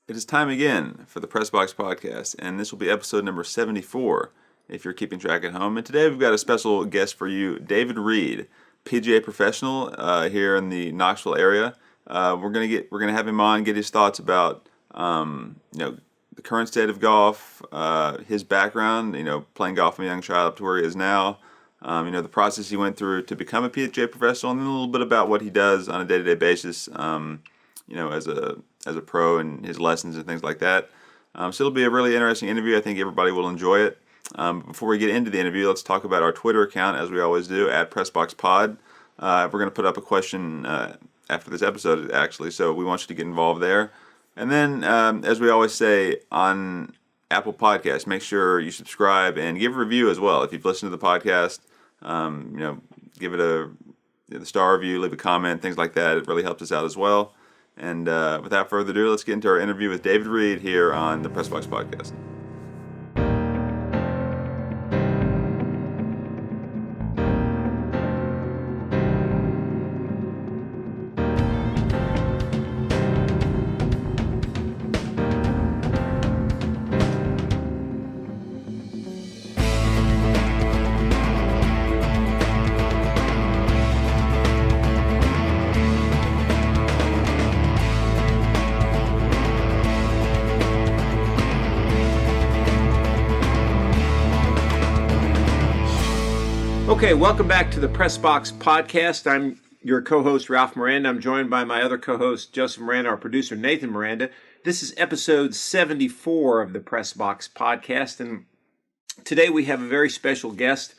It is time again for the Pressbox Podcast, and this will be episode number 74, if you're keeping track at home. And today we've got a special guest for you, David Reed, PGA professional here in the Knoxville area. We're gonna have him on, get his thoughts about the current state of golf, his background, playing golf from a young child up to where he is now. The process he went through to become a PGA professional, and then a little bit about what he does on a day-to-day basis. As a pro and his lessons and things like that. So it'll be a really interesting interview. I think everybody will enjoy it. Before we get into the interview, let's talk about our Twitter account, as we always do, at PressboxPod. We're going to put up a question after this episode, actually, so we want you to get involved there. And then, as we always say, on Apple Podcasts, make sure you subscribe and give a review as well. If you've listened to the podcast, give it the star review, leave a comment, things like that. It really helps us out as well. And without further ado, let's get into our interview with David Reed here on the Pressbox Podcast. Okay, welcome back to the Pressbox Podcast. I'm your co-host, Ralph Miranda. I'm joined by my other co-host, Joseph Miranda, our producer, Nathan Miranda. This is episode 74 of the Pressbox Podcast, and today we have a very special guest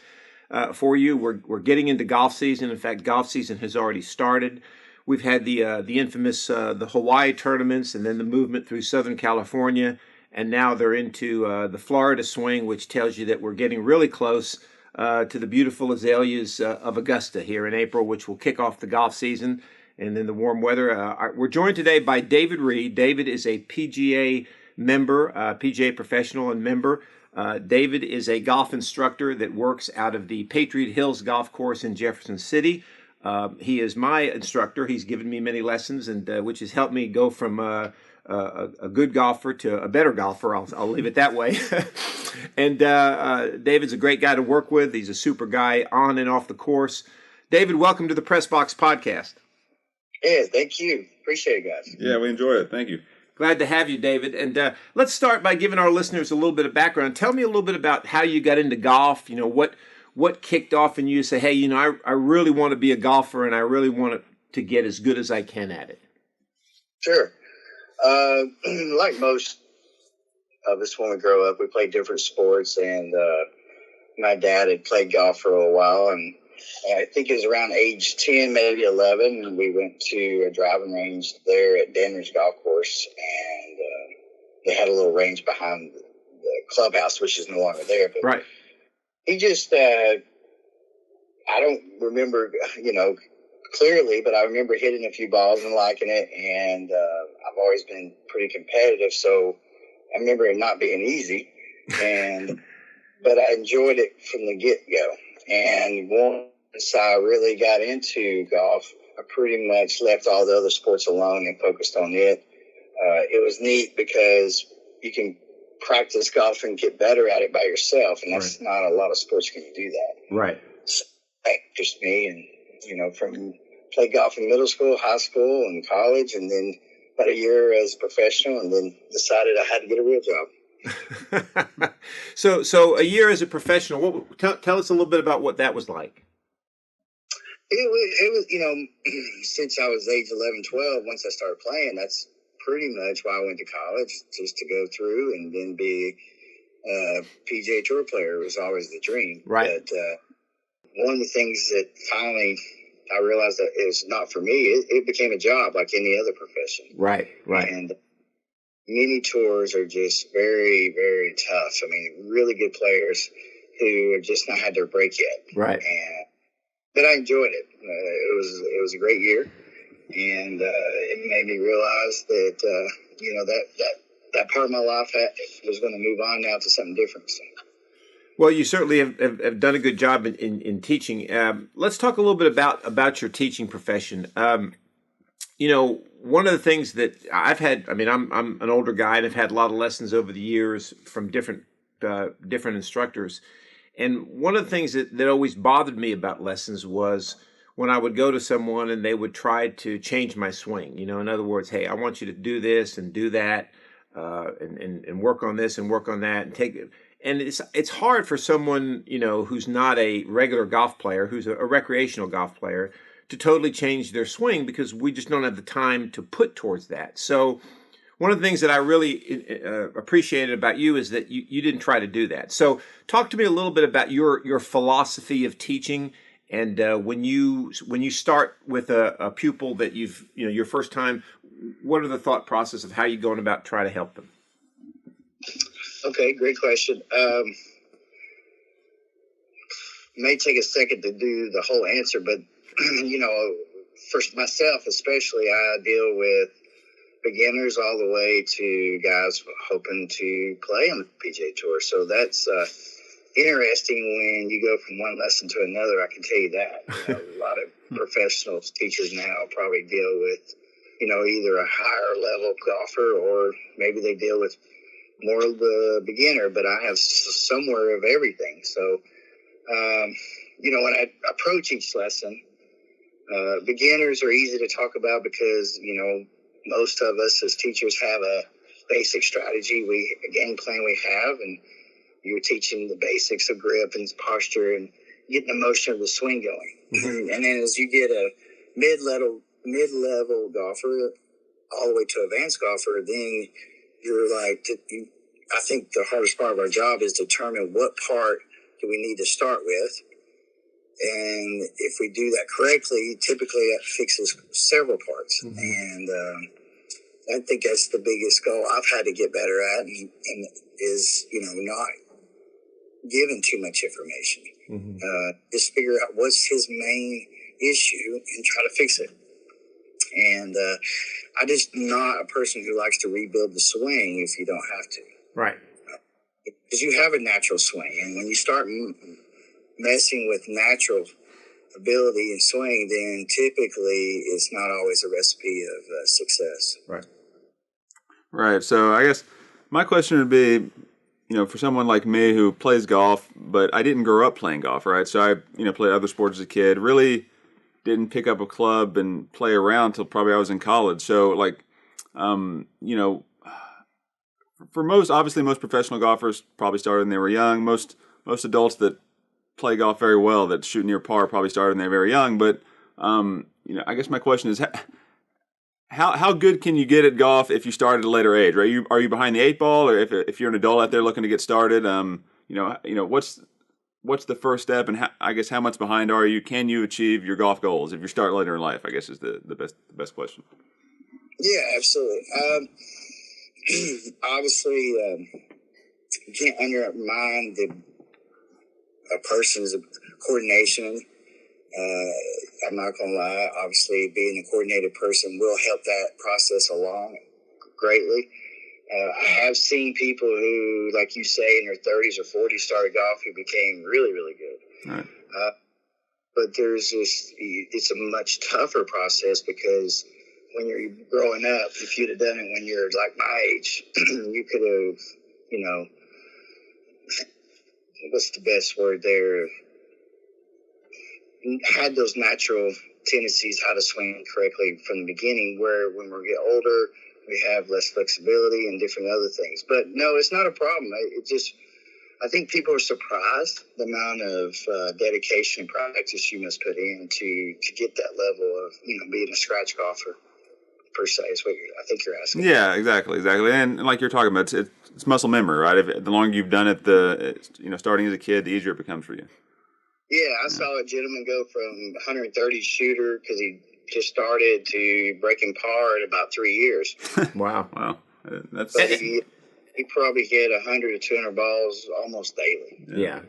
for you. We're getting into golf season. In fact, golf season has already started. We've had the infamous the Hawaii tournaments, and then the movement through Southern California, and now they're into the Florida swing, which tells you that we're getting really close to the beautiful azaleas of Augusta here in April, which will kick off the golf season, and then the warm weather. We're joined today by David Reed. David is a PGA member, PGA professional and member. David is a golf instructor that works out of the Patriot Hills Golf Course in Jefferson City. He is my instructor. He's given me many lessons, and which has helped me go from a good golfer to a better golfer. I'll leave it that way. And David's a great guy to work with. He's a super guy on and off the course. David, welcome to the Pressbox Podcast. Yeah, thank you. Appreciate it, guys. Yeah, we enjoy it. Thank you. Glad to have you, David. And let's start by giving our listeners a little bit of background. Tell me a little bit about how you got into golf. What kicked off in you to say, hey, I really want to be a golfer and I really want to get as good as I can at it. Sure. Like most of us when we grow up, we played different sports, and my dad had played golf for a while, and I think it was around age 10, maybe 11, and we went to a driving range there at Danner's Golf Course, and they had a little range behind the clubhouse, which is no longer there. But right. He just, I don't remember, clearly, but I remember hitting a few balls and liking it, and I've always been pretty competitive, so I remember it not being easy, but I enjoyed it from the get-go. And once I really got into golf, I pretty much left all the other sports alone and focused on it. It was neat because you can practice golf and get better at it by yourself, and that's right. not a lot of sports can do that. Right. So that just me, and from played golf in middle school, high school, and college, and then about a year as a professional, and then decided I had to get a real job. So a year as a professional. Tell us a little bit about what that was like. It was, since I was age 11, 12, once I started playing, that's pretty much why I went to college, just to go through and then be a PGA Tour player was always the dream. Right. But one of the things that finally I realized that it's not for me. It became a job like any other profession. Right. And mini tours are just very, very tough. I mean, really good players who have just not had their break yet. Right. But I enjoyed it. It was a great year, and it made me realize that that part of my life was going to move on now to something different. So. Well, you certainly have done a good job in teaching. Let's talk a little bit about your teaching profession. one of the things that I've had, I mean, I'm an older guy and I've had a lot of lessons over the years from different instructors. And one of the things that always bothered me about lessons was when I would go to someone and they would try to change my swing. You know, in other words, hey, I want you to do this and do that, and work on this and work on that, and take it. And it's hard for someone, you know, who's not a regular golf player, who's a recreational golf player, to totally change their swing because we just don't have the time to put towards that. So one of the things that I really appreciated about you is that you didn't try to do that. So talk to me a little bit about your philosophy of teaching, and when you start with a pupil that your first time, what are the thought process of how you going about try to help them? Okay, great question. May take a second to do the whole answer, but for myself especially, I deal with beginners all the way to guys hoping to play on the PGA Tour. So that's interesting when you go from one lesson to another. I can tell you that. A lot of professional teachers now probably deal with, either a higher level golfer or maybe they deal with more of the beginner, but I have somewhere of everything. So, when I approach each lesson, beginners are easy to talk about because, most of us as teachers have a basic strategy, a game plan we have, and you're teaching the basics of grip and posture and getting the motion of the swing going. Mm-hmm. And then as you get a mid-level golfer all the way to advanced golfer, then you're like, I think the hardest part of our job is determine what part do we need to start with. And if we do that correctly, typically that fixes several parts. Mm-hmm. And I think that's the biggest goal I've had to get better at, and is, not giving too much information. Mm-hmm. Just figure out what's his main issue and try to fix it. And I just not a person who likes to rebuild the swing if you don't have to. Right. Because you have a natural swing, and when you start messing with natural ability and swing, then typically it's not always a recipe of success. Right. Right. So I guess my question would be, for someone like me who plays golf, but I didn't grow up playing golf, right? So I, played other sports as a kid, really didn't pick up a club and play around till probably I was in college. So for most professional golfers probably started when they were young. Most adults that play golf very well, that shoot near par, probably started when they were very young. But I guess my question is, how good can you get at golf if you start at a later age? Right? Are you behind the eight ball, or if you're an adult out there looking to get started? What's the first step, and how much behind are you? Can you achieve your golf goals if you start later in life? I guess is the best question. Yeah, absolutely. Obviously, you can't undermine a person's coordination. I'm not going to lie. Obviously, being a coordinated person will help that process along greatly. I have seen people who, like you say, in their 30s or 40s started golf who became really, really good. Right. But it's a much tougher process because when you're growing up, if you'd have done it when you're like my age, you could have, what's the best word there? Had those natural tendencies how to swing correctly from the beginning, where when we get older, we have less flexibility and different other things. But no, it's not a problem. I think people are surprised the amount of dedication and practice you must put in to get that level of, being a scratch golfer, per se, is what I think you're asking. Yeah, exactly. And like you're talking about, it's muscle memory, right? The longer you've done it, starting as a kid, the easier it becomes for you. Yeah, I saw a gentleman go from 130 shooter because he just started to breaking par in about 3 years. Wow. That's. But he probably hit 100 to 200 balls almost daily.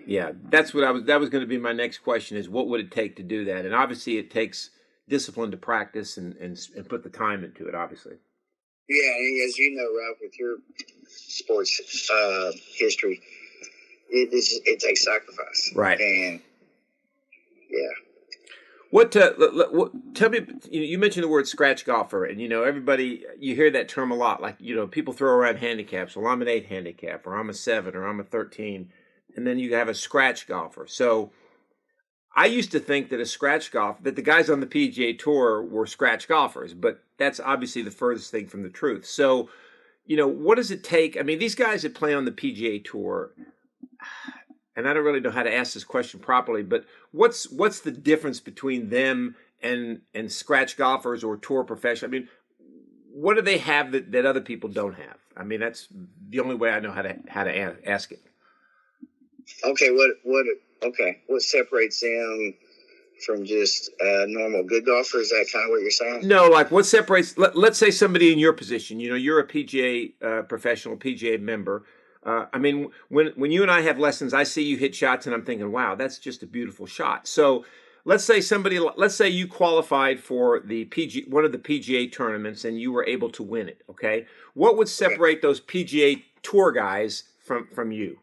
Yeah. That was going to be my next question: is what would it take to do that? And obviously, it takes discipline to practice and put the time into it. Obviously. Yeah, and as you know, Ralph, with your sports history, it takes sacrifice. Right. And yeah. Tell me, you mentioned the word scratch golfer, and everybody, you hear that term a lot. Like, people throw around handicaps. Well, I'm an 8 handicap, or I'm a 7, or I'm a 13, and then you have a scratch golfer. So I used to think that that the guys on the PGA Tour were scratch golfers, but that's obviously the furthest thing from the truth. So, what does it take? I mean, these guys that play on the PGA Tour, and I don't really know how to ask this question properly, but what's the difference between them and scratch golfers or tour professionals? I mean, what do they have that other people don't have? I mean, that's the only way I know how to ask it. Okay, what separates them from just normal good golfers? Is that kind of what you're saying? No, like what separates? Let's say somebody in your position. You're a PGA professional, PGA member. I mean, when you and I have lessons, I see you hit shots, and I'm thinking, wow, that's just a beautiful shot. So let's say you qualified for one of the PGA tournaments, and you were able to win it. Okay, what would separate those PGA Tour guys from you?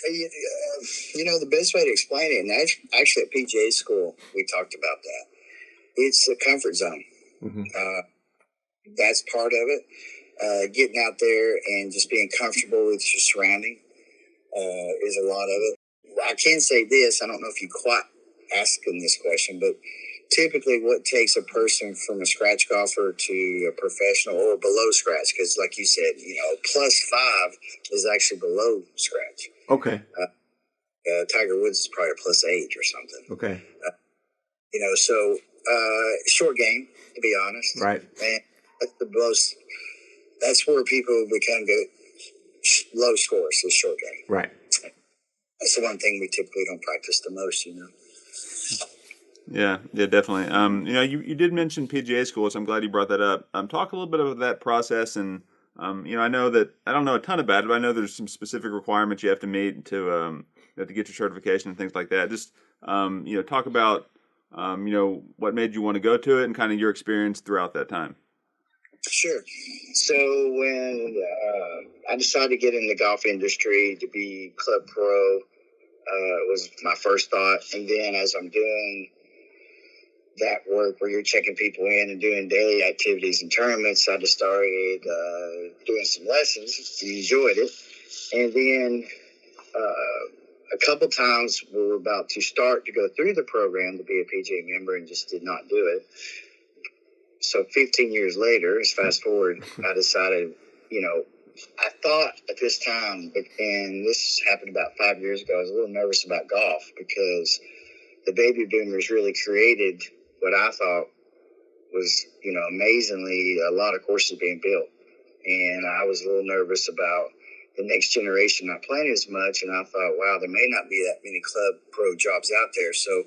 The best way to explain it, and actually at PGA school, we talked about that. It's a comfort zone. Mm-hmm. That's part of it. Getting out there and just being comfortable with your surrounding is a lot of it. I can say this, I don't know if you quite asking this question, but typically what takes a person from a scratch golfer to a professional or below scratch, because like you said, +5 is actually below scratch. Okay. Tiger Woods is probably a +8 or something. Okay. So short game, to be honest. Right. And that's where people become good. Low scores is short game. Right. That's the one thing we typically don't practice the most, Yeah, definitely. You did mention PGA school, so I'm glad you brought that up. Talk a little bit about that process, and I know that I don't know a ton about it, but I know there's some specific requirements you have to meet to get your certification and things like that. Just talk about what made you want to go to it and kind of your experience throughout that time. Sure. So when I decided to get in the golf industry to be club pro, was my first thought. And then as I'm doing that work where you're checking people in and doing daily activities and tournaments, I just started doing some lessons and enjoyed it. And then a couple times we were about to start to go through the program to be a PGA member and just did not do it. So 15 years later, as fast forward, I decided, I thought at this time, and this happened about 5 years ago, I was a little nervous about golf because the baby boomers really created what I thought was, amazingly a lot of courses being built. And I was a little nervous about the next generation not playing as much. And I thought, wow, there may not be that many club pro jobs out there. So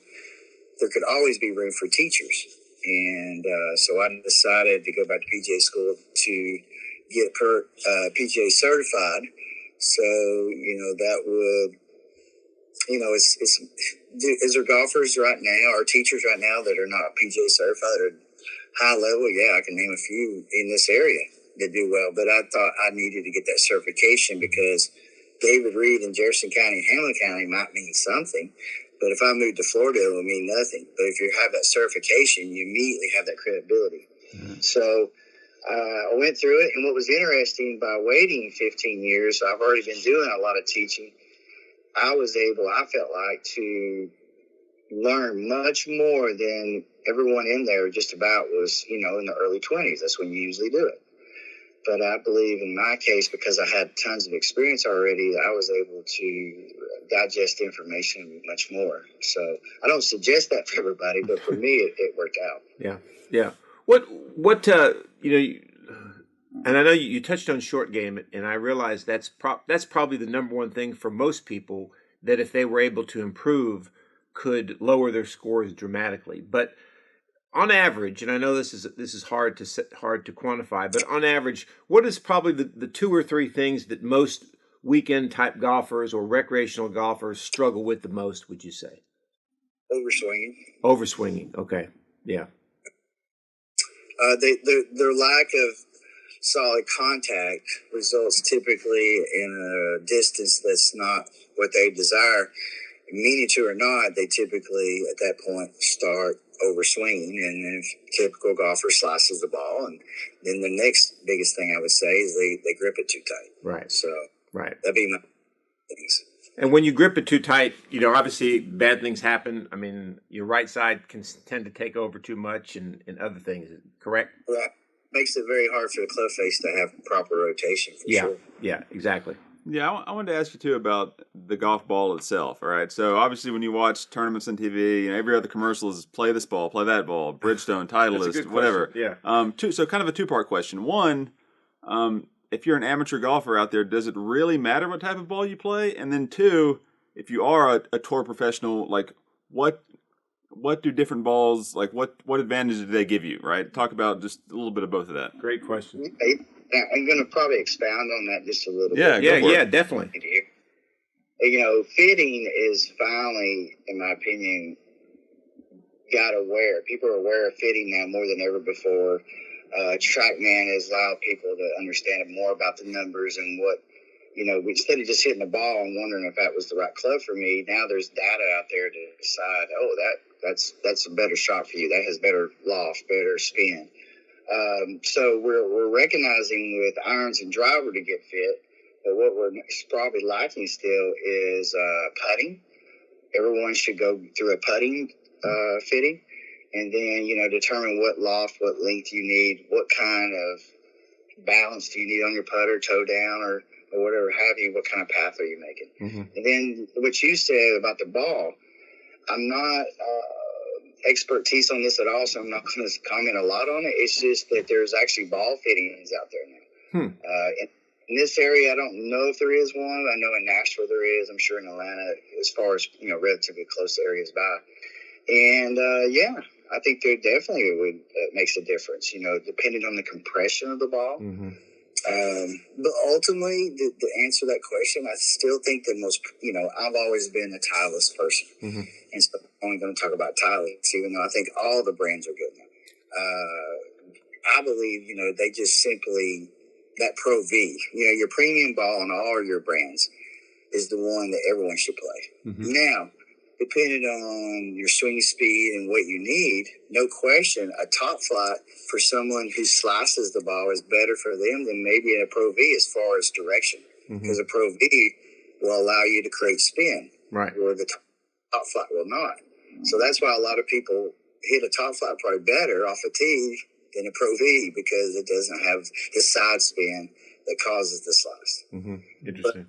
there could always be room for teachers. And so I decided to go back to PGA school to get PGA certified. So, that would, is there golfers right now or teachers right now that are not PGA certified that are high level? Yeah, I can name a few in this area that do well. But I thought I needed to get that certification because David Reed in Jefferson County and Hamilton County might mean something. But if I moved to Florida, it would mean nothing. But if you have that certification, you immediately have that credibility. Mm-hmm. So I went through it. And what was interesting, by waiting 15 years, I've already been doing a lot of teaching. I felt like, to learn much more than everyone in there just about was, in the early 20s. That's when you usually do it. But I believe in my case, because I had tons of experience already, I was able to digest information much more. So I don't suggest that for everybody, but for me, it worked out. Yeah. What and I know you touched on short game, and I realize that's probably the number one thing for most people, that if they were able to improve, could lower their scores dramatically. But on average, and I know this is hard to quantify, but on average, what is probably the 2 or 3 things that most weekend type golfers or recreational golfers struggle with the most, would you say? Overswinging. Okay. Yeah. Their lack of solid contact results typically in a distance that's not what they desire. meaning to or not, they typically at that point start overswinging, and then typical golfer slices the ball, and then the next biggest thing I would say is they grip it too tight. Right. So right. that'd be my things. And when you grip it too tight, obviously bad things happen. I mean, your right side can tend to take over too much and other things, correct? Well, that makes it very hard for the club face to have proper rotation for sure. Yeah, exactly. Yeah, I wanted to ask you too about the golf ball itself. All right, so obviously when you watch tournaments on TV, every other commercial is play this ball, play that ball, Bridgestone, Titleist, whatever. Yeah. So kind of a two-part question. One, if you're an amateur golfer out there, does it really matter what type of ball you play? And then two, if you are a tour professional, like what do different balls, like what advantage do they give you? Right. Talk about just a little bit of both of that. Great question. I'm going to probably expound on that just a little bit. Yeah, definitely. Fitting is finally, in my opinion, people are aware of fitting now more than ever before. TrackMan has allowed people to understand more about the numbers and what, instead of just hitting the ball and wondering if that was the right club for me, now there's data out there to decide, that's a better shot for you. That has better loft, better spin. So we're recognizing with irons and driver to get fit, but what we're probably lacking still is putting. Everyone should go through a putting fitting, and then determine what loft, what length you need, what kind of balance do you need on your putter, toe down or whatever have you. What kind of path are you making? Mm-hmm. And then what you said about the ball, I'm not expertise on this at all, so I'm not going to comment a lot on it. It's just that there's actually ball fittings out there now. In this area, I don't know if there is one. I know in Nashville there is. I'm sure in Atlanta, as far as relatively close areas by. And I think there definitely would makes a difference. Depending on the compression of the ball. Mm-hmm. But ultimately, to answer that question, I still think the most, I've always been a Titleist person. Mm-hmm. And so I'm only going to talk about Titleist, even though I think all the brands are good now. I believe, they just simply, that Pro V, your premium ball on all your brands is the one that everyone should play. Mm-hmm. Now, depending on your swing speed and what you need, no question, a top flight for someone who slices the ball is better for them than maybe a Pro V as far as direction. Because a Pro V will allow you to create spin, right, where the top flight will not. So that's why a lot of people hit a top flight probably better off a tee than a Pro V, because it doesn't have the side spin that causes the slice. Mm-hmm. Interesting.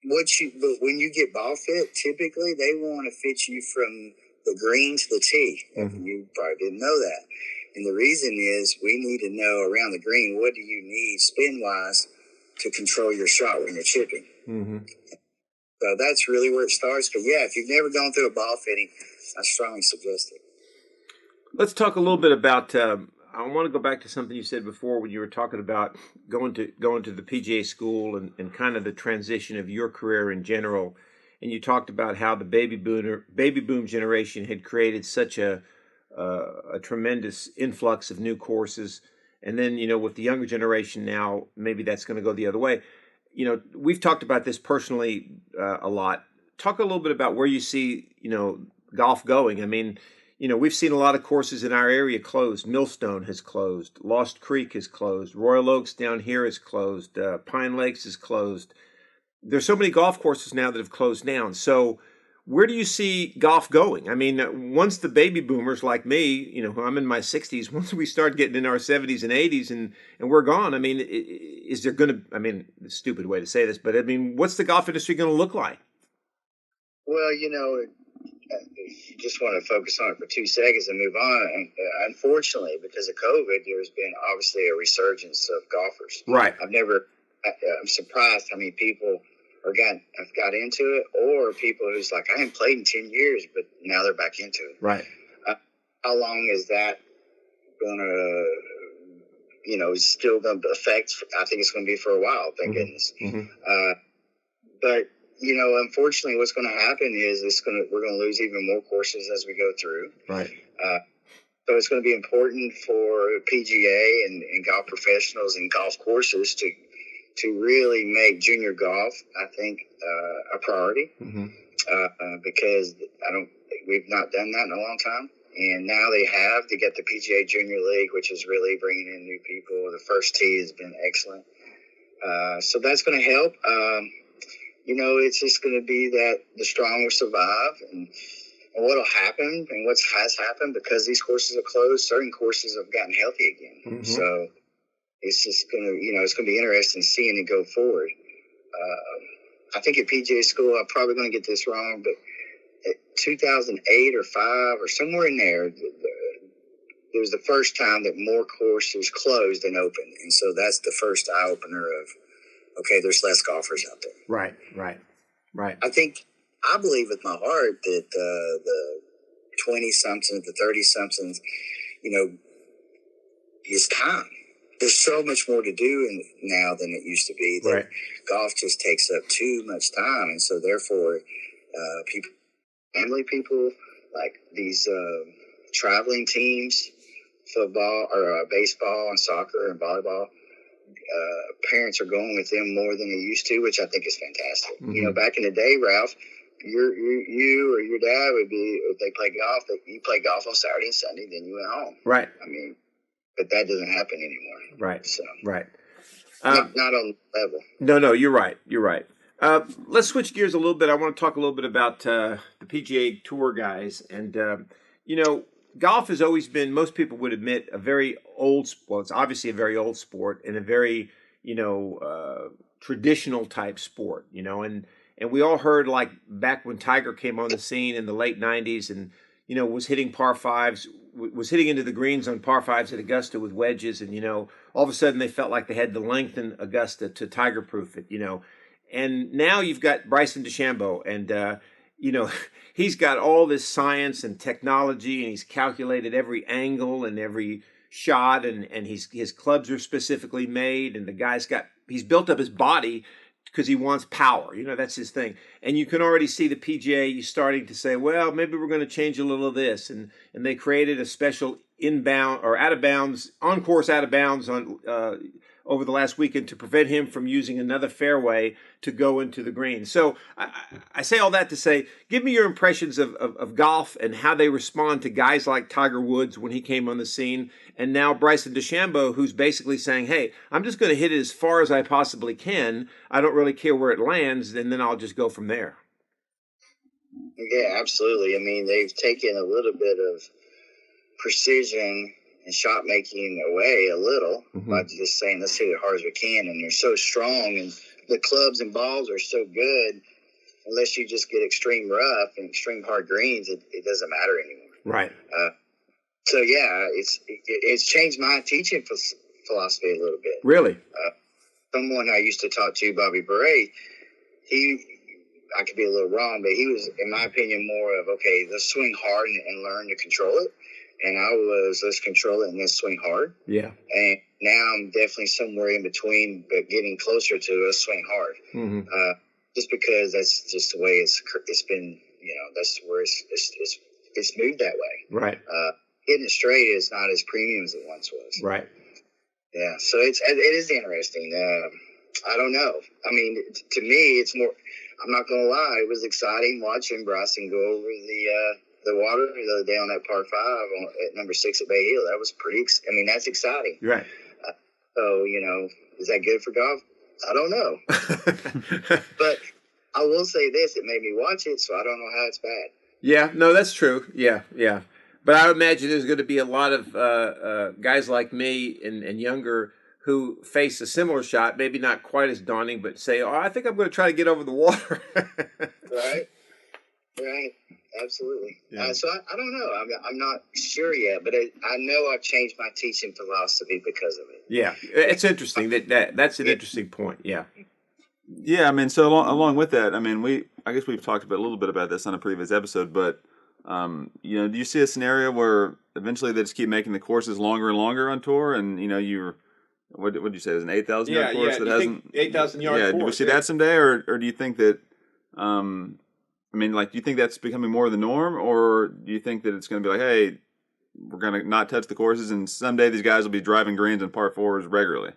But when you get ball fit, typically they want to fit you from the green to the tee. Mm-hmm. You probably didn't know that. And the reason is we need to know around the green, what do you need spin-wise to control your shot when you're chipping. Mm-hmm. So that's really where it starts. But yeah, if you've never gone through a ball fitting, I strongly suggest it. Let's talk a little bit about I want to go back to something you said before when you were talking about going to the PGA school and kind of the transition of your career in general. And you talked about how the baby boom generation had created such a tremendous influx of new courses. And then, with the younger generation now, maybe that's going to go the other way. We've talked about this personally a lot. Talk a little bit about where you see, golf going. I mean, we've seen a lot of courses in our area closed. Millstone has closed. Lost Creek is closed. Royal Oaks down here is closed. Pine Lakes is closed. There's so many golf courses now that have closed down. So where do you see golf going? I mean, once the baby boomers like me, I'm in my 60s, once we start getting in our 70s and 80s and we're gone, I mean, is there going to, I mean, a stupid way to say this, but I mean, what's the golf industry going to look like? Well, you just want to focus on it for 2 seconds and move on. And unfortunately, because of COVID, there's been obviously a resurgence of golfers. Right. I'm surprised how many people have got into it, or people who's like, I haven't played in 10 years, but now they're back into it. Right. How long is that going to, still going to affect? I think it's going to be for a while, thank goodness. Mm-hmm. But unfortunately, what's going to happen is we're going to lose even more courses as we go through. Right. So it's going to be important for PGA and golf professionals and golf courses to really make junior golf, I think, a priority. Mm-hmm. because we've not done that in a long time. And now they get the PGA Junior League, which is really bringing in new people. The first tee has been excellent. So that's going to help. It's just going to be that the strong will survive, and what will happen and what has happened, because these courses are closed, certain courses have gotten healthy again. Mm-hmm. So it's just going to, it's going to be interesting seeing it go forward. I think at PGA school, I'm probably going to get this wrong, but 2008 or 5 or somewhere in there, it was the first time that more courses closed than opened. And so that's the first eye-opener of, okay, there's less golfers out there. Right. I believe with my heart that the 20-somethings, the 30-somethings, is time. There's so much more to do now than it used to be. That golf just takes up too much time. And so therefore, family people, like these traveling teams, football or baseball and soccer and volleyball, parents are going with them more than they used to, which I think is fantastic. Mm-hmm. Back in the day, Ralph, you or your dad would be, if they play golf, you play golf on Saturday and Sunday, then you went home. Right. But that doesn't happen anymore. Right. So right. Not on the level. No, you're right. Let's switch gears a little bit. I want to talk a little bit about the PGA Tour guys. And, golf has always been, most people would admit, a very old, well, it's obviously a very old sport and a very, traditional type sport, and we all heard, like, back when Tiger came on the scene in the late 90s and, was hitting par fives, was hitting into the greens on par fives at Augusta with wedges. And, all of a sudden they felt like they had to lengthen Augusta to Tiger proof it, And now you've got Bryson DeChambeau, and, he's got all this science and technology, and he's calculated every angle and every shot, and his clubs are specifically made, and he's built up his body because he wants power. That's his thing. And you can already see the PGA starting to say, well, maybe we're going to change a little of this. And they created a special inbound or out of bounds, on course out of bounds on over the last weekend to prevent him from using another fairway to go into the green. So I say all that to say, give me your impressions of golf and how they respond to guys like Tiger Woods when he came on the scene, and now Bryson DeChambeau, who's basically saying, hey, I'm just going to hit it as far as I possibly can. I don't really care where it lands, and then I'll just go from there. Yeah, absolutely. They've taken a little bit of precision and shot making away a little by just saying, let's hit it hard as we can. And they're so strong, and the clubs and balls are so good. Unless you just get extreme rough and extreme hard greens, it doesn't matter anymore. Right. So yeah, it's changed my teaching philosophy a little bit. Really? Someone I used to talk to, Bobby Beret, I could be a little wrong, but he was, in my opinion, more of, okay, let's swing hard and learn to control it. And I was, let's control it and then swing hard. Yeah. And now I'm definitely somewhere in between, but getting closer to let's swing hard. Mm-hmm. Just because that's just the way it's been, that's where it's moved that way. Right. Hitting it straight is not as premium as it once was. Right. Yeah. So it is interesting. I don't know. To me, it's more, I'm not going to lie, it was exciting watching Bryson go over the water the other day on that par 5 at number 6 at Bay Hill. That was that's exciting. Right. So, is that good for golf? I don't know. But I will say this, it made me watch it, so I don't know how it's bad. Yeah, no, that's true. Yeah. But I would imagine there's going to be a lot of guys like me and younger who face a similar shot, maybe not quite as daunting, but say, I think I'm going to try to get over the water. Right. Absolutely. Yeah. So I don't know. I'm not sure yet, but I know I've changed my teaching philosophy because of it. Yeah, it's interesting. That's an interesting point. Yeah. Yeah, so along with that, I guess we've talked a little bit about this on a previous episode, but do you see a scenario where eventually they just keep making the courses longer and longer on tour, and what did you say? There's an 8,000 yard course that hasn't 8,000 yard course. Yeah, do we see that someday, or do you think that? Do you think that's becoming more of the norm, or do you think that it's going to be like, hey, we're going to not touch the courses, and someday these guys will be driving greens and par 4s regularly?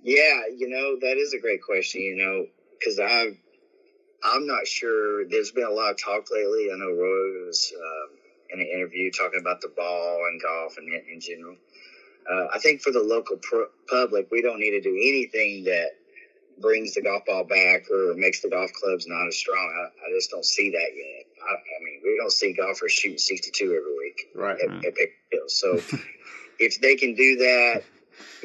Yeah, that is a great question, because I'm not sure. There's been a lot of talk lately. I know Roy was in an interview talking about the ball and golf and in general. I think for the local public, we don't need to do anything that brings the golf ball back or makes the golf clubs not as strong. I just don't see that yet. I mean, we don't see golfers shooting 62 every week at Patriot Hills. So if they can do that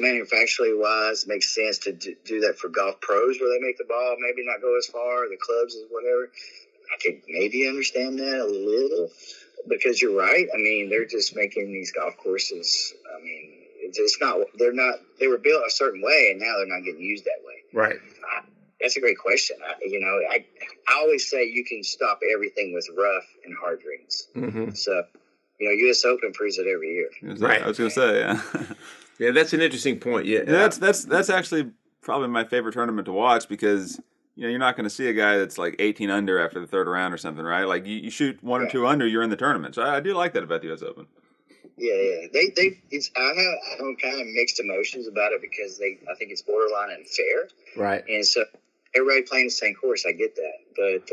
manufacturally wise, it makes sense to do that for golf pros where they make the ball maybe not go as far, the clubs is whatever. I could maybe understand that a little, because you're right. I mean, they're just making these golf courses. I mean, it's not. They were built a certain way, and now they're not getting used that way. Right. That's a great question. I always say you can stop everything with rough and hard greens. Mm-hmm. So, U.S. Open proves it every year. Right. I was going to say, yeah. Yeah, that's an interesting point. Yeah, that's actually probably my favorite tournament to watch, because you're not going to see a guy that's like 18 under after the third round or something, right? Like you shoot one or two under, you're in the tournament. So I do like that about the U.S. Open. Yeah. I have kind of mixed emotions about it, because I think it's borderline unfair. Right. And so everybody playing the same course, I get that. But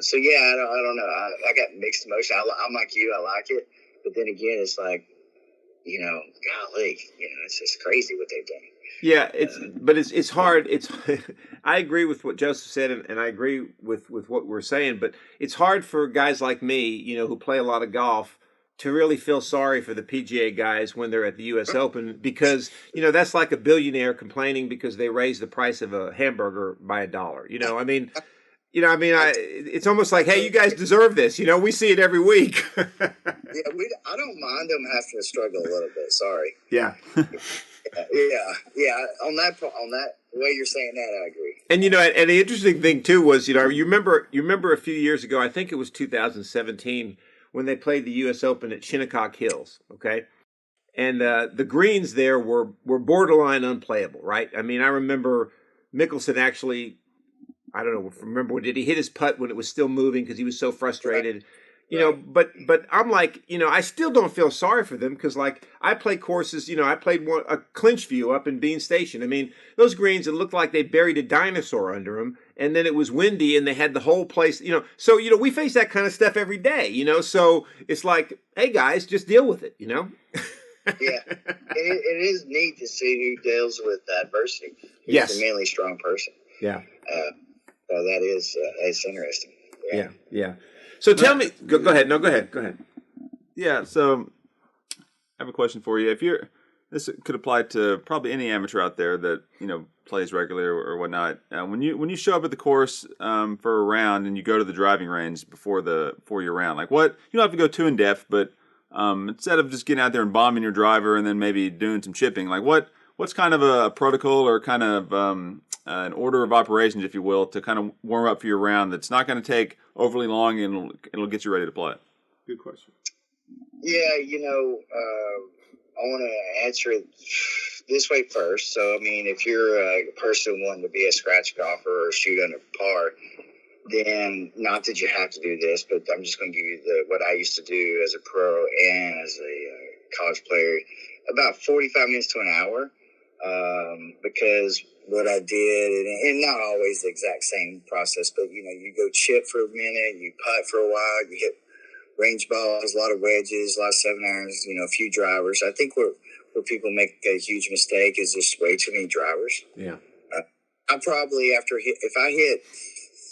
so yeah, I don't know. I got mixed emotions. I'm like you, I like it, but then again, it's like, golly, it's just crazy what they've done. Yeah, it's hard. I agree with what Joseph said, and I agree with what we're saying. But it's hard for guys like me, who play a lot of golf, to really feel sorry for the PGA guys when they're at the U.S. Open, because that's like a billionaire complaining because they raised the price of a hamburger by $1. It's almost like, hey, you guys deserve this. We see it every week. Yeah, I don't mind them having to struggle a little bit. Sorry. Yeah. Yeah. On that way you're saying that, I agree. And and the interesting thing too was, you remember a few years ago, I think it was 2017, when they played the U.S. Open at Shinnecock Hills. Okay. And the greens there were borderline unplayable, right? I mean, I remember Mickelson actually, I don't know, remember, did he hit his putt when it was still moving because he was so frustrated? But I'm like, I still don't feel sorry for them, because like I play courses, I played a clinch view up in Bean Station. I mean, those greens, it looked like they buried a dinosaur under them, and then it was windy and they had the whole place, so, we face that kind of stuff every day, so it's like, hey guys, just deal with it, Yeah, it is neat to see who deals with adversity. Who's a mentally strong person. Yeah. So that's interesting. Yeah. So tell me, go ahead. No, go ahead. Yeah. So I have a question for you. This could apply to probably any amateur out there that plays regularly or whatnot. When you show up at the course for a round and you go to the driving range before your round, like what, you don't have to go too in depth, but instead of just getting out there and bombing your driver and then maybe doing some chipping, like what's kind of a protocol or kind of an order of operations, if you will, to kind of warm up for your round that's not going to take overly long and it'll get you ready to play? Good question. Yeah, I want to answer it this way first. So, I mean, if you're a person wanting to be a scratch golfer or shoot under par, then not that you have to do this, but I'm just going to give you what I used to do as a pro and as a college player, about 45 minutes to an hour, because what I did, and not always the exact same process, but, you go chip for a minute, you putt for a while, you hit range balls, a lot of wedges, a lot of 7-irons, a few drivers. I think where people make a huge mistake is just way too many drivers. Yeah. I probably, if I hit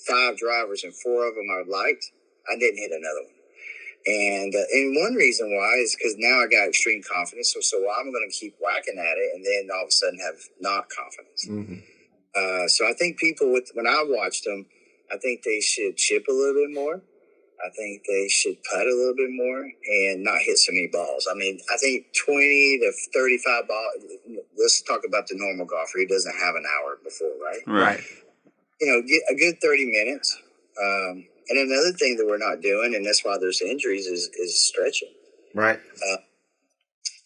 5 drivers and 4 of them I liked, I didn't hit another one. And one reason why is because now I got extreme confidence. So I'm going to keep whacking at it and then all of a sudden have not confidence. Mm-hmm. So I think people, when I watched them, I think they should chip a little bit more. I think they should putt a little bit more and not hit so many balls. I mean, I think 20 to 35 balls. Let's talk about the normal golfer. He doesn't have an hour before, right? Right. Get a good 30 minutes. And another thing that we're not doing, and that's why there's injuries, is stretching. Right.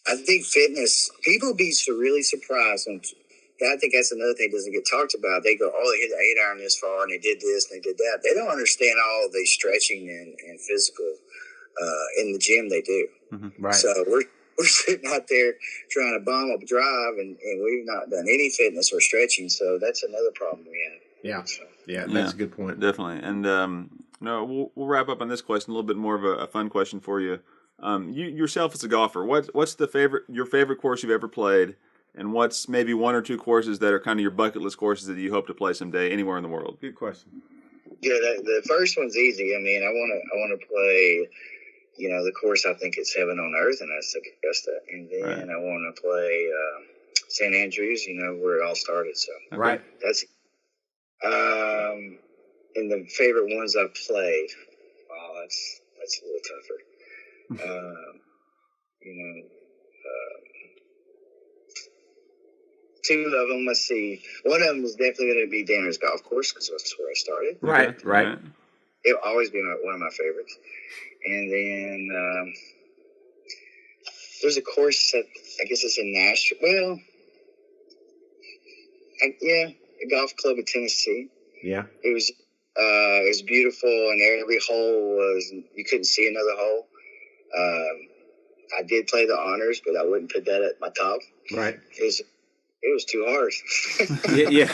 I think fitness, people be really surprised when. I think that's another thing that doesn't get talked about. They go, they hit the 8-iron this far, and they did this, and they did that. They don't understand all the stretching and physical in the gym they do. Mm-hmm. Right. So we're sitting out there trying to bomb up a drive, and we've not done any fitness or stretching. So that's another problem we have. Yeah, yeah, that's Yeah, a good point. definitely. And no, we'll wrap up on this question. A little bit more of a fun question for you. You yourself as a golfer, what's your favorite course you've ever played, and what's maybe one or two courses that are kind of your bucket list courses that you hope to play someday anywhere in the world? Good question. Yeah, the first one's easy. I mean, I want to play, the course I think it's heaven on earth, and that's Augusta. And then Right. I want to play St. Andrews, where it all started. So Right. that's and the favorite ones I've played. Wow, that's a little tougher. You know, two of them. Let's see. One of them is definitely going to be Danner's Golf Course because that's where I started. Right. Okay. Right. Right. It'll always be one of my favorites. And then there's a course that I guess it's in Nashville. Well, a golf club in Tennessee. Yeah. It was beautiful, and every hole you couldn't see another hole. I did play the honors, but I wouldn't put that at my top. Right. It was too hard. Yeah.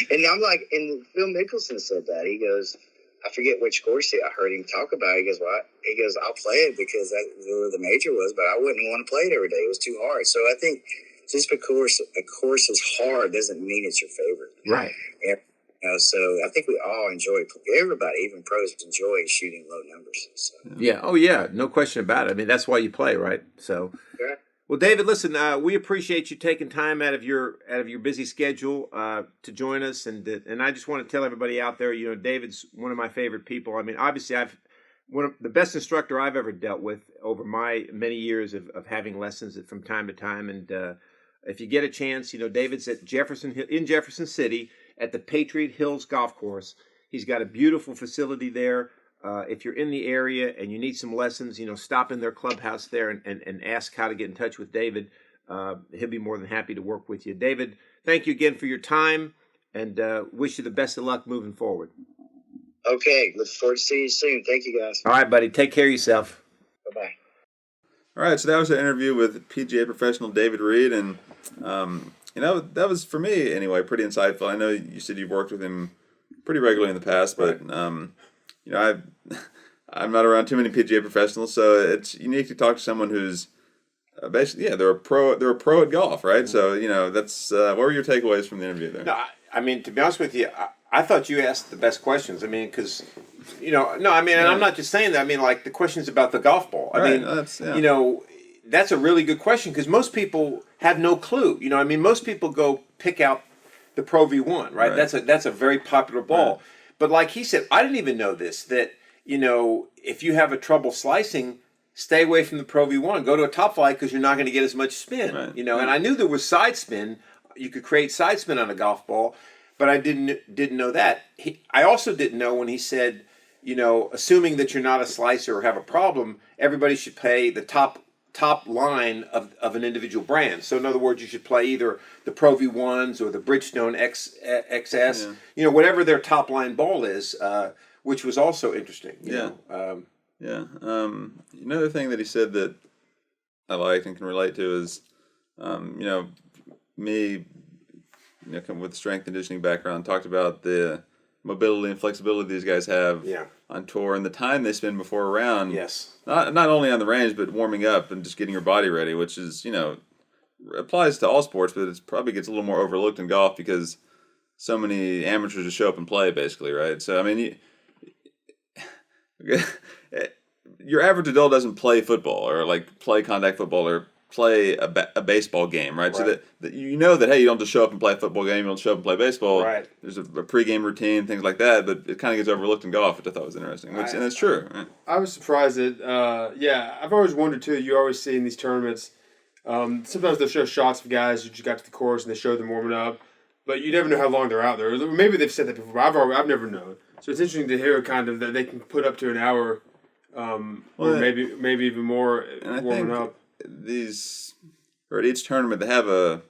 And I'm like, and Phil Mickelson said that. He goes, I forget which course I heard him talk about. He goes, "What?" He goes, "I'll play it because that's where the major was, but I wouldn't want to play it every day. It was too hard." So I think just because a course is hard doesn't mean it's your favorite. Right. And, so I think we all enjoy. Everybody, even pros, enjoy shooting low numbers. So. Yeah. Oh, yeah. No question about it. I mean, that's why you play, right? So. Yeah. Well, David, listen, we appreciate you taking time out of your busy schedule to join us, and I just want to tell everybody out there, David's one of my favorite people. I mean, obviously, one of the best instructor I've ever dealt with over my many years of having lessons from time to time. And if you get a chance, David's at Jefferson City at the Patriot Hills Golf Course. He's got a beautiful facility there. If you're in the area and you need some lessons, stop in their clubhouse there and ask how to get in touch with David. He'll be more than happy to work with you. David, thank you again for your time, and wish you the best of luck moving forward. Okay. Look forward to seeing you soon. Thank you, guys. All right, buddy. Take care of yourself. Bye-bye. All right, so that was an interview with PGA professional David Reed, and that was, for me anyway, pretty insightful. I know you said you've worked with him pretty regularly in the past, but I'm not around too many PGA professionals, so it's unique to talk to someone who's basically, they're a pro at golf, right? So that's what were your takeaways from the interview there? No, I mean, to be honest with you, I thought you asked the best questions. I mean, because and I'm not just saying that. I mean, like the questions about the golf ball. I mean, that's a really good question because most people have no clue. I mean, most people go pick out the Pro V1, right? That's a very popular ball. Right. But like he said, I didn't even know this, that, if you have a trouble slicing, stay away from the Pro V1. Go to a top flight because you're not going to get as much spin, right. And I knew there was side spin. You could create side spin on a golf ball, but I didn't know that. I also didn't know when he said, assuming that you're not a slicer or have a problem, everybody should play the top line of an individual brand. So in other words, you should play either the Pro V1s or the Bridgestone XS, whatever their top line ball is, which was also interesting. Another thing that he said that I liked and can relate to is, me, with strength and conditioning background, talked about the mobility and flexibility these guys have on tour and the time they spend before a round. Yes. Not only on the range, but warming up and just getting your body ready, which is, applies to all sports, but it probably gets a little more overlooked in golf because so many amateurs just show up and play, basically, right? So, I mean, your average adult doesn't play football or, play contact football or play a baseball game, right? So that you that, hey, you don't just show up and play a football game, you don't show up and play baseball. Right. There's a pregame routine, things like that, but it kind of gets overlooked in golf, which I thought was interesting. And it's true. Right? I was surprised that, I've always wondered too, you always see in these tournaments, sometimes they'll show shots of guys who just got to the course and they show them warming up, but you never know how long they're out there. Maybe they've said that before, but I've never known. So it's interesting to hear kind of that they can put up to an hour, or maybe even more warming up. At each tournament they have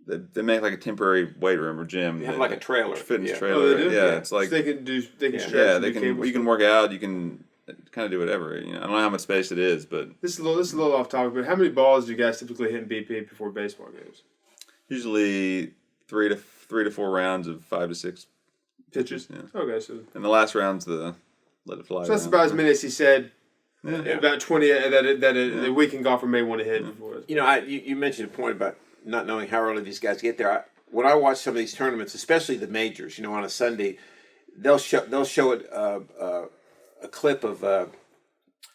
they make like a temporary weight room or gym. They have like a trailer, fitness trailer. Oh, they do? Yeah, it's like so they can stretch. Yeah, you can work out. You can kind of do whatever. I don't know how much space it is, but this is a little off topic. But how many balls do you guys typically hit in BP before baseball games? Usually three to four rounds of 5 to 6 pitches. Yeah. Okay, so And the last round's the let it fly. so that's round. about as many as he said. Yeah. About 20 that a weekend golfer may want to hit before. You know, you mentioned a point about not knowing how early these guys get there. When I watch some of these tournaments, especially the majors, you know, on a Sunday, they'll show it a clip of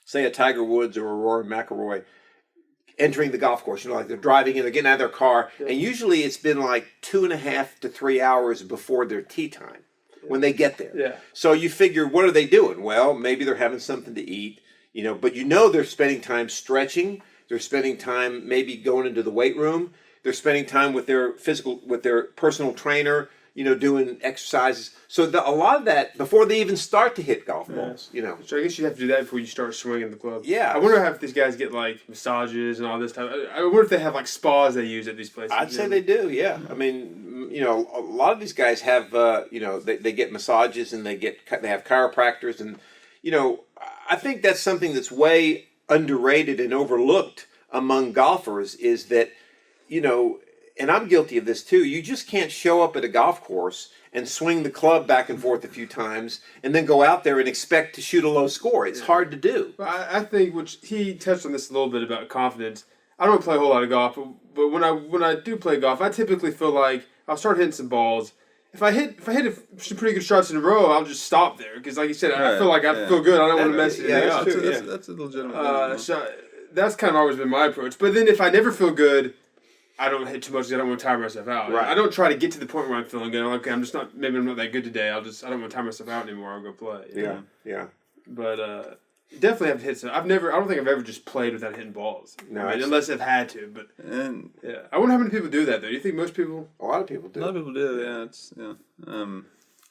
say a Tiger Woods or a Rory McIlroy entering the golf course. You know, like they're driving in, they're getting out of their car, and usually it's been like 2.5 to 3 hours before their tee time when they get there. Yeah. So you figure, what are they doing? Well, maybe they're having something to eat. You know, but you know they're spending time stretching. They're spending time maybe going into the weight room. They're spending time with their personal trainer. You know, doing exercises. So a lot of that before they even start to hit golf balls. You know, So I guess you have to do that before you start swinging the club. Yeah. I wonder if these guys get like massages and all this type. I wonder if they have like spas they use at these places. I'd say they do. Yeah, I mean, you know, a lot of these guys have you know, they get massages and they have chiropractors, and you know, I think that's something that's way underrated and overlooked among golfers is that, you know, and I'm guilty of this too, you just can't show up at a golf course and swing the club back and forth a few times and then go out there and expect to shoot a low score. It's hard to do. I think, which he touched on this a little bit about confidence. I don't play a whole lot of golf, but when I do play golf, I typically feel like I'll start hitting some balls. If I hit some pretty good shots in a row, I'll just stop there because, like you said, I feel like I feel good. I don't want to mess anything up. That's a legitimate. So that's kind of always been my approach. But then if I never feel good, I don't hit too much because I don't want to tire myself out. Right. I don't try to get to the point where I'm feeling good. I'm like, okay, maybe I'm not that good today. I don't want to tire myself out anymore. I'll go play. Yeah. But definitely have to hit some. I don't think I've ever just played without hitting balls. No, I mean, unless I've had to. But And yeah, I wonder how many people do that though. Do you think most people? A lot of people do. a lot of people do.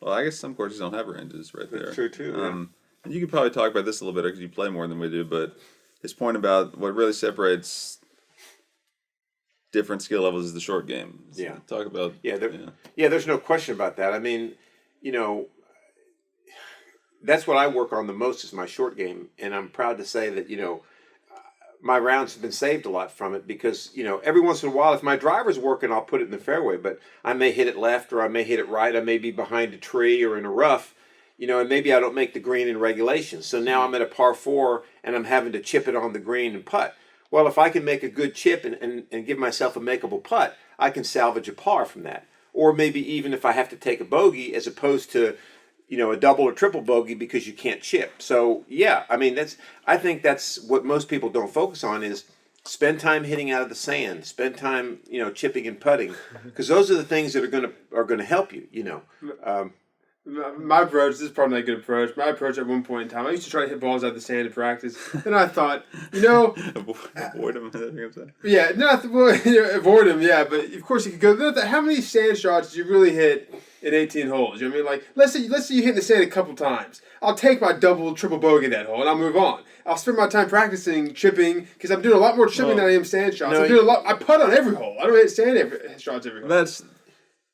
Well, I guess some courses don't have ranges right there. That's true too. And you could probably talk about this a little bit because you play more than we do. But his point about what really separates different skill levels is the short game. So Yeah. talk about There's no question about that. I mean, you know, that's what I work on the most is my short game, and I'm proud to say that, you know, my rounds have been saved a lot from it because, you know, every once in a while, if my driver's working, I'll put it in the fairway, but I may hit it left or I may hit it right. I may be behind a tree or in a rough, you know, and maybe I don't make the green in regulation. So now I'm at a par 4 and I'm having to chip it on the green and putt. Well, if I can make a good chip and give myself a makeable putt, I can salvage a par from that. Or maybe even if I have to take a bogey as opposed to, you know, a double or triple bogey because you can't chip. So, yeah, I mean, I think that's what most people don't focus on is spend time hitting out of the sand, spend time, you know, chipping and putting, because those are the things that are going to help you, you know. My approach, this is probably not a good approach. My approach at one point in time, I used to try to hit balls out of the sand in practice. Then I thought, you know, avoid them. yeah, avoid them, yeah. But of course you could go. How many sand shots do you really hit in 18 holes? You know what I mean? Like, let's say you hit the sand a couple times. I'll take my double, triple bogey that hole, and I'll move on. I'll spend my time practicing chipping because I'm doing a lot more chipping than I am sand shots. I'm doing a lot. I putt on every hole. I don't hit shots every hole.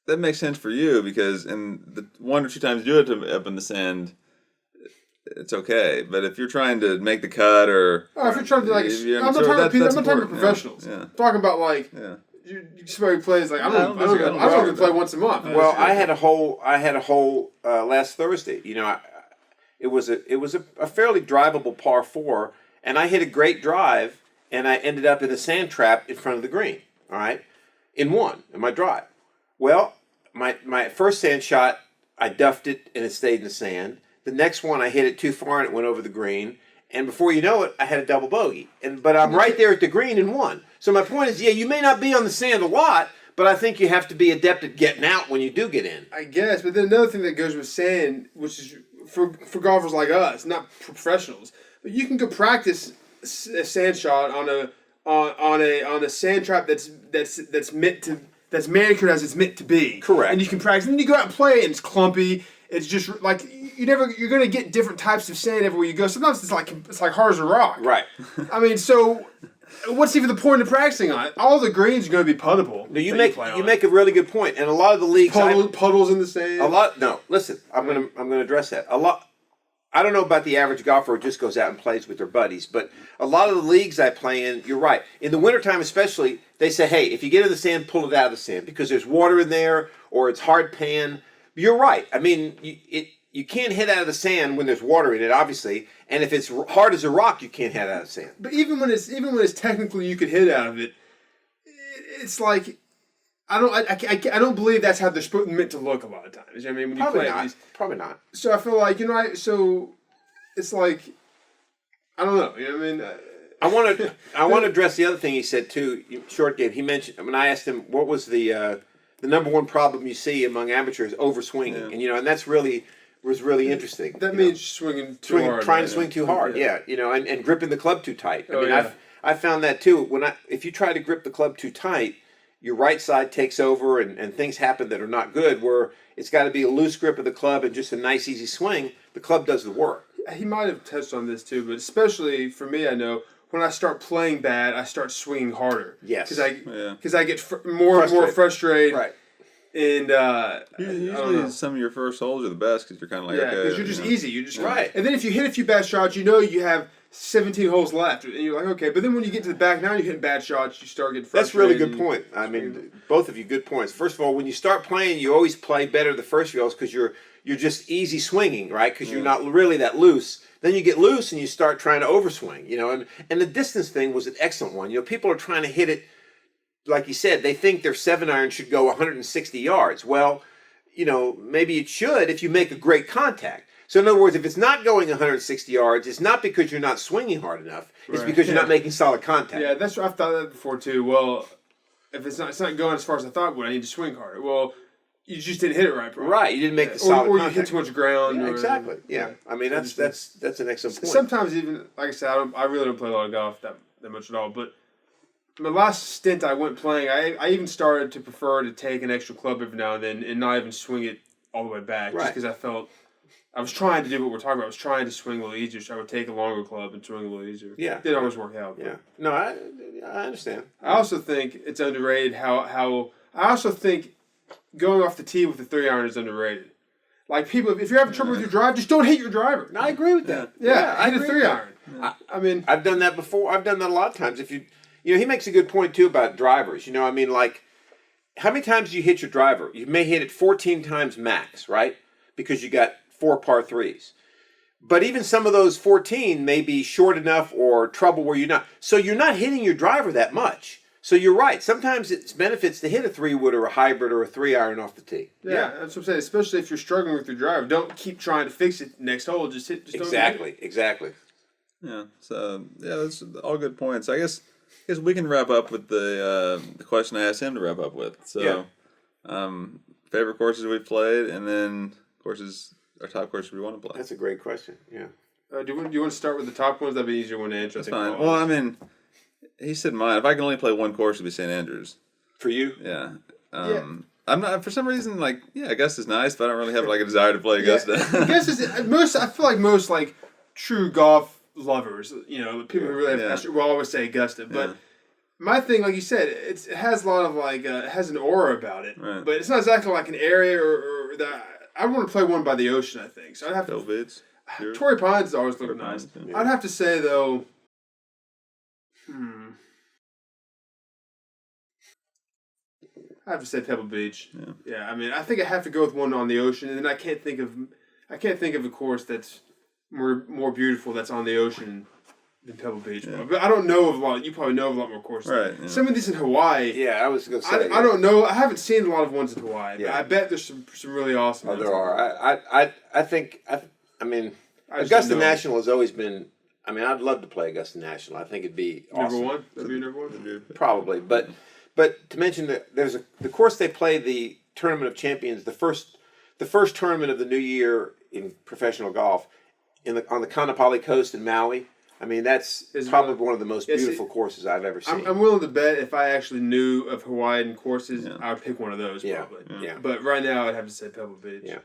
That makes sense for you because in the 1 or 2 times you do it up in the sand, it's okay. But if you're trying to make the cut or if you're trying to I'm not talking about professionals. Yeah. I'm talking about somebody plays like I don't play once a month. Well, I had a hole last Thursday. You know, it was a fairly drivable par 4, and I hit a great drive, and I ended up in a sand trap in front of the green. All right, in my drive. Well, my first sand shot, I duffed it and it stayed in the sand. The next one, I hit it too far and it went over the green. And before you know it, I had a double bogey. But I'm right there at the green and won. So my point is, you may not be on the sand a lot, but I think you have to be adept at getting out when you do get in. I guess, but then another thing that goes with sand, which is for golfers like us, not professionals, but you can go practice a sand shot on a sand trap that's meant to. That's manicured as it's meant to be. Correct. And you can practice. And then you go out and play, and it's clumpy. It's just like you're going to get different types of sand everywhere you go. Sometimes it's like hard as a rock. Right. I mean, so what's even the point of practicing on it? All the greens are going to be puttable. No, you make a really good point, and a lot of the leagues puddles in the sand. Listen, I'm going to address that. I don't know about the average golfer who just goes out and plays with their buddies, but a lot of the leagues I play in, you're right. In the wintertime especially, they say, hey, if you get in the sand, pull it out of the sand because there's water in there or it's hard pan. You're right. I mean, you can't hit out of the sand when there's water in it, obviously, and if it's hard as a rock, you can't hit out of the sand. But even when it's technically you could hit out of it, it's like I don't believe that's how they're meant to look a lot of times. I mean, when Probably you play not. Probably not. So I feel like so it's like I don't know. You know what I mean? I want to address the other thing he said too. Short game. He mentioned when I asked him what was the number one problem you see among amateurs, overswinging, and and that's was really interesting. That means swinging too hard, trying to swing too hard. Yeah, and gripping the club too tight. I mean, I found that too. If you try to grip the club too tight, your right side takes over and things happen that are not good. Where it's got to be a loose grip of the club and just a nice easy swing. The club does the work. He might have touched on this too, but especially for me, I know when I start playing bad, I start swinging harder. Yes, because I get more and more frustrated. Right. And usually some of your first holes are the best because you're kind of like because you're just easy. You're just right. And then if you hit a few bad shots, you have 17 holes left, and you're like, okay. But then when you get to the back, now you're hitting bad shots. You start getting frustrated. That's a really good point. I mean, both of you good points. First of all, when you start playing, you always play better the first few holes because you're just easy swinging, right? Because you're not really that loose. Then you get loose and you start trying to overswing, And the distance thing was an excellent one. People are trying to hit it, like you said, they think their 7-iron should go 160 yards. Well, maybe it should if you make a great contact. So in other words, if it's not going 160 yards, it's not because you're not swinging hard enough. It's because you're not making solid contact. Yeah, that's what I've thought that before too. Well, if it's not going as far as I thought it would, I need to swing harder. Well, you just didn't hit it right, bro. Right, you didn't make the solid or contact. you hit too much ground. Yeah, exactly. Yeah. I mean, that's an excellent point. Sometimes even, like I said, I really don't play a lot of golf that much at all. But my last stint I went playing, I even started to prefer to take an extra club every now and then and not even swing it all the way back. Just because I felt I was trying to do what we're talking about. I was trying to swing a little easier, so I would take a longer club and swing a little easier. Yeah. It didn't always work out. Yeah. No, I understand. I also think it's underrated how I also think going off the tee with the 3-iron is underrated. Like people, if you're having trouble with your drive, just don't hit your driver. No, I agree with that. Yeah, I hit a 3-iron. Yeah. I mean, I've done that before. I've done that a lot of times. If he makes a good point too about drivers. I mean, like, how many times do you hit your driver? You may hit it 14 times max, right? Because you got 4 par 3s. But even some of those 14 may be short enough or trouble where you're not. So you're not hitting your driver that much. So you're right. Sometimes it's benefits to hit a 3-wood or a hybrid or a 3-iron off the tee. Yeah, that's what I'm saying. Especially if you're struggling with your driver, don't keep trying to fix it next hole. Just hit. Just exactly. Yeah. So that's all good points. I guess we can wrap up with the question I asked him to wrap up with. So, favorite courses we've played, and then courses, our top courses we want to play. That's a great question. Yeah. Do you want to start with the top ones? That'd be easier one to answer. That's fine. Well, I mean, he said mine. If I can only play one course, it'd be St. Andrews. For you? Yeah. I'm not, for some reason, like, Augusta's nice, but I don't really have like a desire to play Augusta. I feel like most like true golf lovers, people who really have passion, will always say Augusta. But my thing, like you said, it has a lot of like it has an aura about it, right. But it's not exactly like an area or that. I want to play one by the ocean. I think so. I'd have to. Beach. Sure. Torrey Pines always look nice. Yeah. I'd have to say though. I have to say Pebble Beach. Yeah. I mean, I think I have to go with one on the ocean, and then I can't think of a course that's more beautiful that's on the ocean than Pebble Beach. Yeah. But I don't know of a lot. You probably know of a lot more courses. Right. Yeah. Some of these in Hawaii. Yeah, I was going to say. I don't know. I haven't seen a lot of ones in Hawaii. Yeah. But I bet there's some really awesome ones. Oh, there are. I think. I mean, Augusta National has always been. I mean, I'd love to play Augusta National. I think it'd be awesome. Number one? That'd be number one? Probably. But to mention that there's the course they play the Tournament of Champions, the first tournament of the new year in professional golf on the Kaanapali Coast in Maui. I mean, that's probably one of the most beautiful courses I've ever seen. I'm willing to bet if I actually knew of Hawaiian courses, I would pick one of those probably. Yeah. But right now, I'd have to say Pebble Beach. Yeah.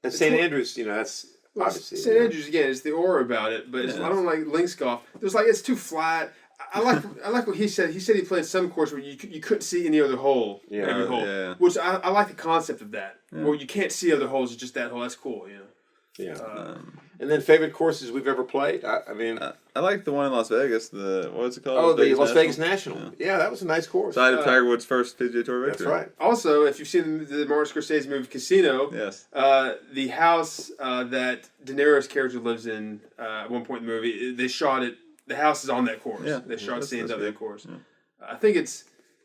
And St. Andrews, that's obviously. St. Andrews, again, it's the aura about it, but I don't like links golf. There's like, it's too flat. I like what he said. He said he played some course where you couldn't see any other hole, every hole. Yeah. Which I like the concept of that, where you can't see other holes, it's just that hole. That's cool, Yeah. And then favorite courses we've ever played. I like the one in Las Vegas. What was it called? Oh, the Las Vegas National. Yeah, that was a nice course. Side of Tiger Woods' first PGA Tour victory. That's right. Also, if you've seen the Martin Scorsese movie Casino, Yes. The house that De Niro's character lives in at one point in the movie, they shot it. The house is on that course. Yeah. They shot scenes of that course. Yeah. I think it's.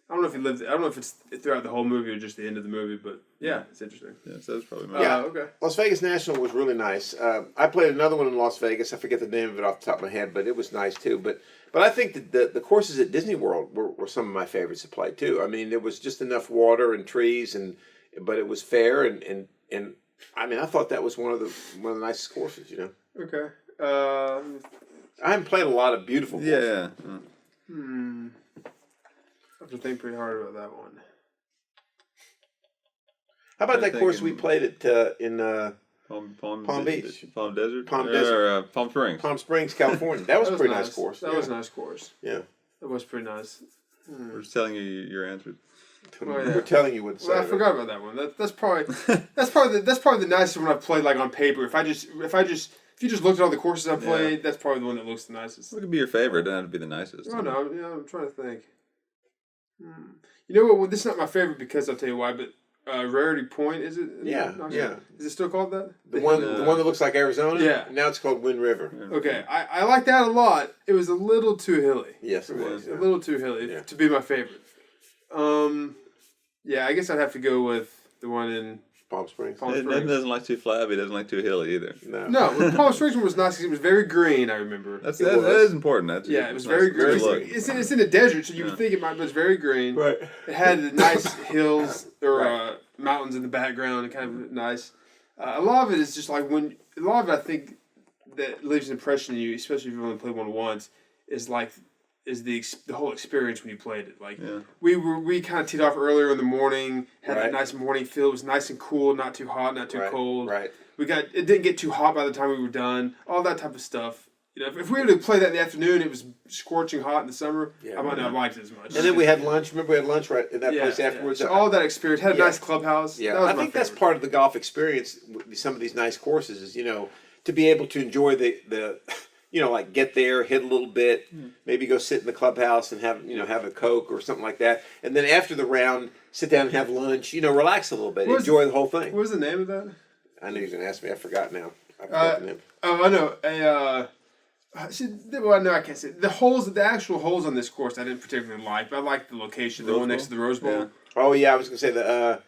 I don't know if he lived. I don't know if it's throughout the whole movie or just the end of the movie, but yeah, it's interesting. Yeah, so that's probably my Yeah. Okay. Las Vegas National was really nice. I played another one in Las Vegas. I forget the name of it off the top of my head, but it was nice too. But I think that the courses at Disney World were some of my favorites to play too. I mean, there was just enough water and trees, but it was fair and I mean, I thought that was one of the nicest courses. You know. Okay. I haven't played a lot of beautiful courses. Yeah. I have to think pretty hard about that one. How about I'm that course thinking- we played at in Palm Beach. Palm Desert, Palm Desert. or Palm Springs. Palm Springs, California? That was a pretty nice nice course. That was a nice course. Yeah. That was pretty nice. We're just telling you your answers. Oh, yeah. We're telling you what to say. Well, I forgot about that one. That's probably the nicest one I've played like on paper. If you just looked at all the courses I played, that's probably the one that looks the nicest. What could be your favorite? It doesn't have to be the nicest. Oh no, I'm trying to think. You know what? Well, this is not my favorite because I'll tell you why. But Rarity Point, is it? Yeah, yeah. Is it still called that? The one that looks like Arizona? Yeah. Now it's called Wind River. Okay, I like that a lot. It was a little too hilly. Yes, it was. A little too hilly Yeah. to be my favorite. Yeah, I guess I'd have to go with the one in Palm Springs. Palm Nathan Springs. doesn't like too flabby. Doesn't like too hilly either. No. No, the Palm Springs one was nice because it was very green. I remember. That was. is important. That's Yeah, it was nice. very Good green. look. It's in a desert, so you would think it might, but it's very green. Right. It had the nice hills or mountains in the background, and kind of nice. A lot of it is just like a lot of it I think that leaves an impression in you, especially if you've only played one once, is the whole experience when you played it. Like we kind of teed off earlier in the morning, had that nice morning feel. It was nice and cool, not too hot, not too cold. Right. It didn't get too hot by the time we were done. All that type of stuff. You know, if we were to play that in the afternoon, it was scorching hot in the summer. I might not have liked it as much. And then we had lunch. Remember, we had lunch right in that place afterwards. So all that experience had a nice clubhouse. Yeah, That was I my think that's favorite. part of the golf experience. With some of these nice courses is to be able to enjoy the like get there, hit a little bit, maybe go sit in the clubhouse and have a Coke or something like that, and then after the round, sit down and have lunch. Relax a little bit, enjoy the whole thing. What was the name of that? I knew you were going to ask me. I forgot now. I forgot the name. Oh, I know. No, I can't say the actual holes on this course I didn't particularly like, but I liked the location, the one next to the Rose Bowl. Yeah. Oh yeah, I was going to say the.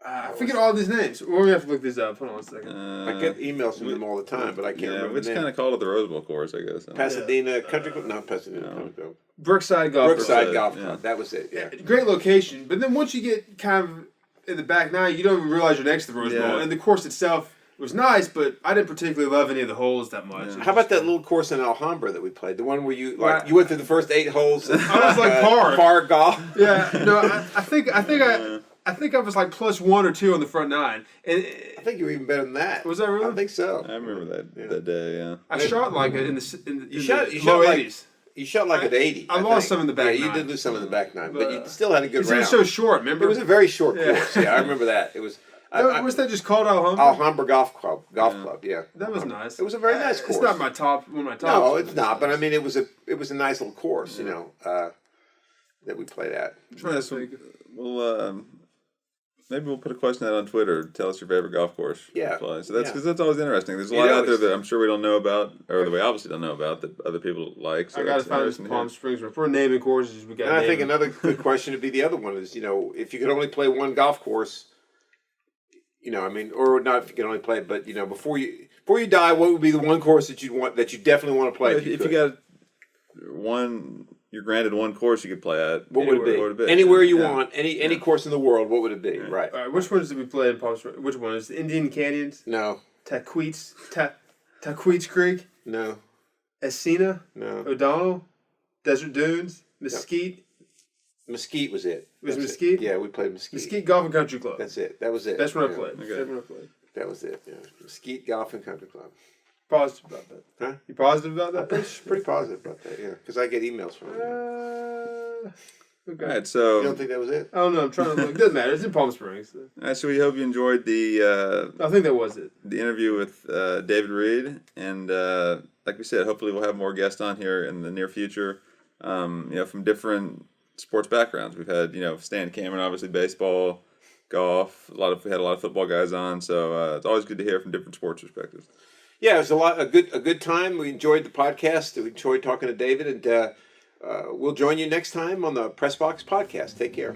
I forget all these names. We're gonna have to look this up. Hold on a second. I get emails from them all the time, but I can't remember. Which the name. kind of called it the Rose Bowl course, I guess. Pasadena Country Club? No, Pasadena Country Club. Brookside Golf. Brookside Golf Club. That was it. Yeah. Great location, but then once you get kind of in the back nine, you don't even realize you're next to the Rose Bowl. And the course itself was nice, but I didn't particularly love any of the holes that much. How about that little course in Alhambra that we played? The one where you went through the first 8 holes. I was like par golf. Yeah, no, I think I was like +1 or 2 on the front nine. And I think you were even better than that. Was that really? I think so. I remember that day. Yeah. I shot like it in the You shot low like 80s. You shot like at 80. I lost some in the back Yeah, you nine. did lose some in the back nine, but you still had a good It round. was so short. Remember? It was a very short course. Yeah, I remember that. It was. What's that just called Alhambra? Alhambra Golf Club. Yeah. That was nice. It was a very nice course. It's not one of my top. No, it's not. But I mean, it was a nice little course, that we played at. Well, maybe we'll put a question out on Twitter. Tell us your favorite golf course. Yeah. So that's because that's always interesting. There's a lot out there that I'm sure we don't know about, or that we obviously don't know about, that other people like. So I got to find some Palm Springs. If we're naming courses, we got. And I think another good question would be the other one is, if you could only play one golf course, or not if you could only play, but before you die, what would be the one course that you definitely want to play? If you got you're granted one course you could play at. What would it be? Anywhere you want, any course in the world, what would it be? Right. All right. Which ones did we play in Palm Springs? Which one is the Indian Canyons? No. Taqueets Creek? No. Escena? No. O'Donnell? Desert Dunes? Mesquite? Mesquite was it. Was it Mesquite? Yeah, we played Mesquite. Mesquite Golf and Country Club. That's it. That was it. Best one I played. Okay. Best one I played. That was it. Yeah. Mesquite Golf and Country Club. Positive about that. Huh? You positive about that? Pretty positive about that. Yeah, because I get emails from them. Okay. All right, You so don't think that was it? I don't know. I'm trying to look. It doesn't matter. It's in Palm Springs. so we hope you enjoyed I think that was it. the interview with David Reed, and like we said, hopefully we'll have more guests on here in the near future. From different sports backgrounds. We've had Stan Cameron, obviously baseball, golf. We had a lot of football guys on, so it's always good to hear from different sports perspectives. Yeah, it was a good time. We enjoyed the podcast. We enjoyed talking to David, and we'll join you next time on the Press Box Podcast. Take care.